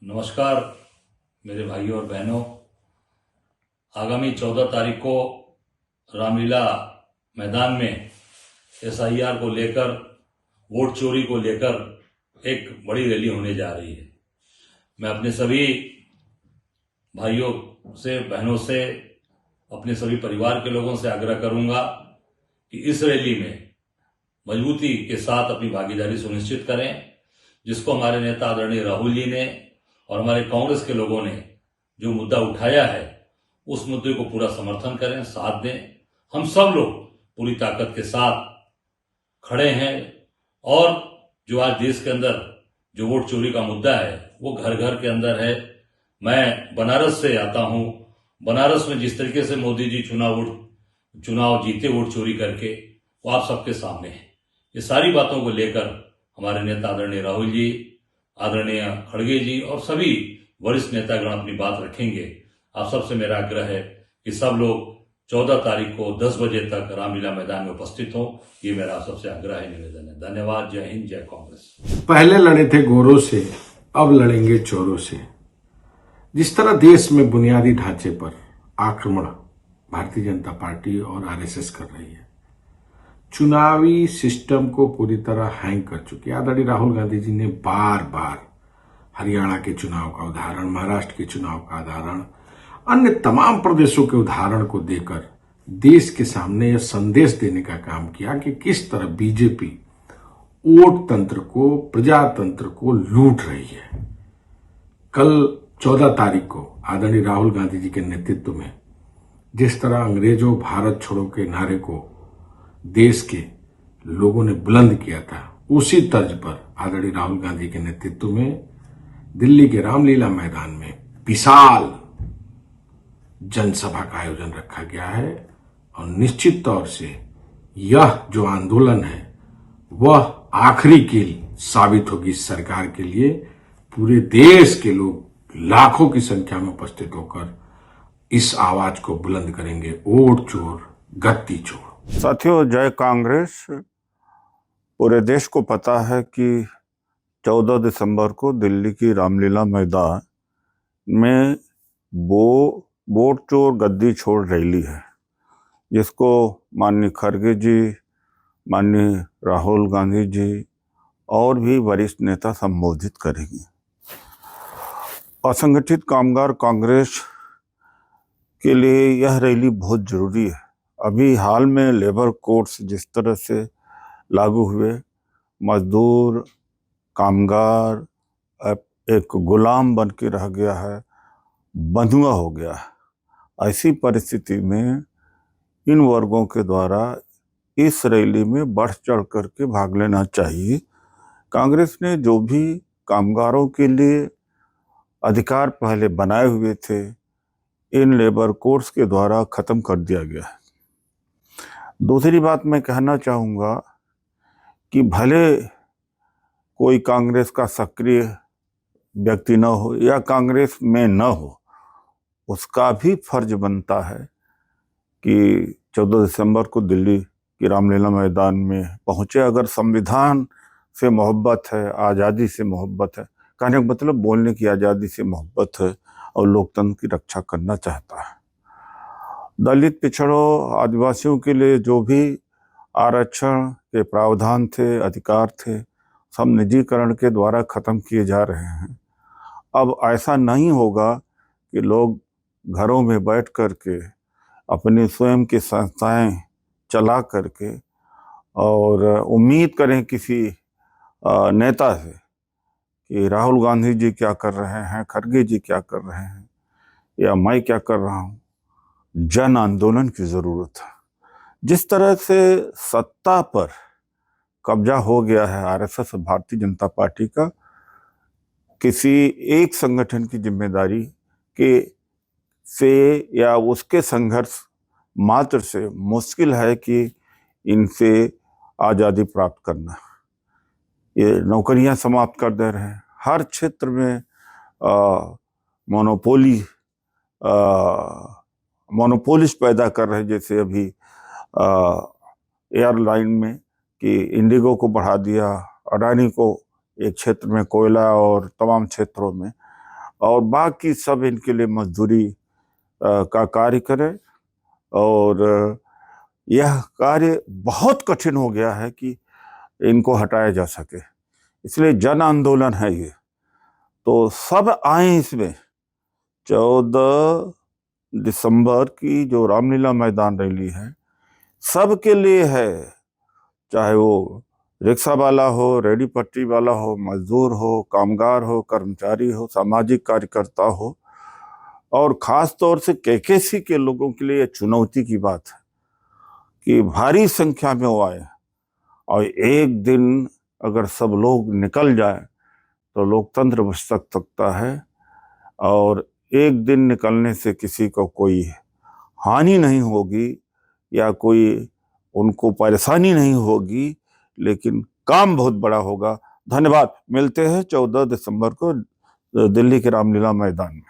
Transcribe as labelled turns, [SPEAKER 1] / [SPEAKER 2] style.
[SPEAKER 1] नमस्कार मेरे भाइयों और बहनों। आगामी 14 तारीख को रामलीला मैदान में एसआईआर को लेकर, वोट चोरी को लेकर एक बड़ी रैली होने जा रही है। मैं अपने सभी भाइयों से, बहनों से, अपने सभी परिवार के लोगों से आग्रह करूंगा कि इस रैली में मजबूती के साथ अपनी भागीदारी सुनिश्चित करें, जिसको हमारे नेता आदरणीय राहुल जी ने और हमारे कांग्रेस के लोगों ने जो मुद्दा उठाया है उस मुद्दे को पूरा समर्थन करें, साथ दें। हम सब लोग पूरी ताकत के साथ खड़े हैं और जो आज देश के अंदर जो वोट चोरी का मुद्दा है वो घर घर के अंदर है। मैं बनारस से आता हूं। बनारस में जिस तरीके से मोदी जी चुनाव जीते वोट चोरी करके, वो आप सबके सामने है। ये सारी बातों को लेकर हमारे नेता आदरणीय राहुल जी, आदरणीय खड़गे जी और सभी वरिष्ठ नेतागण अपनी बात रखेंगे। आप सबसे मेरा आग्रह है कि सब लोग 14 तारीख को 10 बजे तक रामलीला मैदान में उपस्थित हो। ये मेरा आप सबसे आग्रह है, निवेदन है। धन्यवाद। जय हिंद, जय कांग्रेस।
[SPEAKER 2] पहले लड़े थे गोरों से, अब लड़ेंगे चोरों से। जिस तरह देश में बुनियादी ढांचे पर आक्रमण भारतीय जनता पार्टी और आरएसएस कर रही है, चुनावी सिस्टम को पूरी तरह हैंग कर चुकी है। आदरणीय राहुल गांधी जी ने बार बार हरियाणा के चुनाव का उदाहरण, महाराष्ट्र के चुनाव का उदाहरण, अन्य तमाम प्रदेशों के उदाहरण को देकर देश के सामने यह संदेश देने का काम किया कि किस तरह बीजेपी वोट तंत्र को, प्रजातंत्र को लूट रही है। कल 14 तारीख को आदरणीय राहुल गांधी जी के नेतृत्व में जिस तरह अंग्रेजों भारत छोड़ो के नारे को देश के लोगों ने बुलंद किया था, उसी तर्ज पर आदरणीय राहुल गांधी के नेतृत्व में दिल्ली के रामलीला मैदान में विशाल जनसभा का आयोजन रखा गया है। और निश्चित तौर से यह जो आंदोलन है वह आखिरी कील साबित होगी सरकार के लिए। पूरे देश के लोग लाखों की संख्या में उपस्थित होकर इस आवाज को बुलंद करेंगे, वोट चोर गद्दी चोर।
[SPEAKER 3] साथियों, जय कांग्रेस। पूरे देश को पता है कि 14 दिसंबर को दिल्ली की रामलीला मैदान में वो वोट चोर गद्दी छोड़ रैली है, जिसको माननीय खड़गे जी, माननीय राहुल गांधी जी और भी वरिष्ठ नेता संबोधित करेंगे। असंगठित कामगार कांग्रेस के लिए यह रैली बहुत जरूरी है। अभी हाल में लेबर कोड्स जिस तरह से लागू हुए, मजदूर, कामगार अब एक गुलाम बन के रह गया है, बंधुआ हो गया है। ऐसी परिस्थिति में इन वर्गों के द्वारा इस रैली में बढ़ चढ़ करके भाग लेना चाहिए। कांग्रेस ने जो भी कामगारों के लिए अधिकार पहले बनाए हुए थे, इन लेबर कोड्स के द्वारा खत्म कर दिया गया है। दूसरी बात मैं कहना चाहूँगा कि भले कोई कांग्रेस का सक्रिय व्यक्ति न हो या कांग्रेस में न हो, उसका भी फर्ज बनता है कि 14 दिसंबर को दिल्ली की रामलीला मैदान में पहुंचे। अगर संविधान से मोहब्बत है, आज़ादी से मोहब्बत है, कहने का मतलब बोलने की आज़ादी से मोहब्बत है और लोकतंत्र की रक्षा करना चाहता है। दलित, पिछड़ों, आदिवासियों के लिए जो भी आरक्षण के प्रावधान थे, अधिकार थे, सब निजीकरण के द्वारा खत्म किए जा रहे हैं। अब ऐसा नहीं होगा कि लोग घरों में बैठ करके अपनी स्वयं की संस्थाएं चला करके और उम्मीद करें किसी नेता से कि राहुल गांधी जी क्या कर रहे हैं, खड़गे जी क्या कर रहे हैं, या मैं क्या कर रहा हूँ। जन आंदोलन की जरूरत है। जिस तरह से सत्ता पर कब्जा हो गया है आरएसएस भारतीय जनता पार्टी का, किसी एक संगठन की जिम्मेदारी के से या उसके संघर्ष मात्र से मुश्किल है कि इनसे आज़ादी प्राप्त करना। ये नौकरियां समाप्त कर दे रहे हैं, हर क्षेत्र में मोनोपोलिस्ट पैदा कर रहे हैं। जैसे अभी एयरलाइन में कि इंडिगो को बढ़ा दिया, अडानी को एक क्षेत्र में कोयला और तमाम क्षेत्रों में, और बाकी सब इनके लिए मजदूरी का कार्य करें। और यह कार्य बहुत कठिन हो गया है कि इनको हटाया जा सके, इसलिए जन आंदोलन है ये। तो सब आए इसमें। 14 दिसंबर की जो रामलीला मैदान रैली है सबके लिए है, चाहे वो रिक्शा वाला हो, रेडी पट्टी वाला हो, मजदूर हो, कामगार हो, कर्मचारी हो, सामाजिक कार्यकर्ता हो, और खास तौर से केकेसी के लोगों के लिए चुनौती की बात है कि भारी संख्या में वो आए। और एक दिन अगर सब लोग निकल जाए तो लोकतंत्र बच सकता है, और एक दिन निकलने से किसी को कोई हानि नहीं होगी या कोई उनको परेशानी नहीं होगी, लेकिन काम बहुत बड़ा होगा। धन्यवाद। मिलते हैं 14 दिसंबर को दिल्ली के रामलीला मैदान में।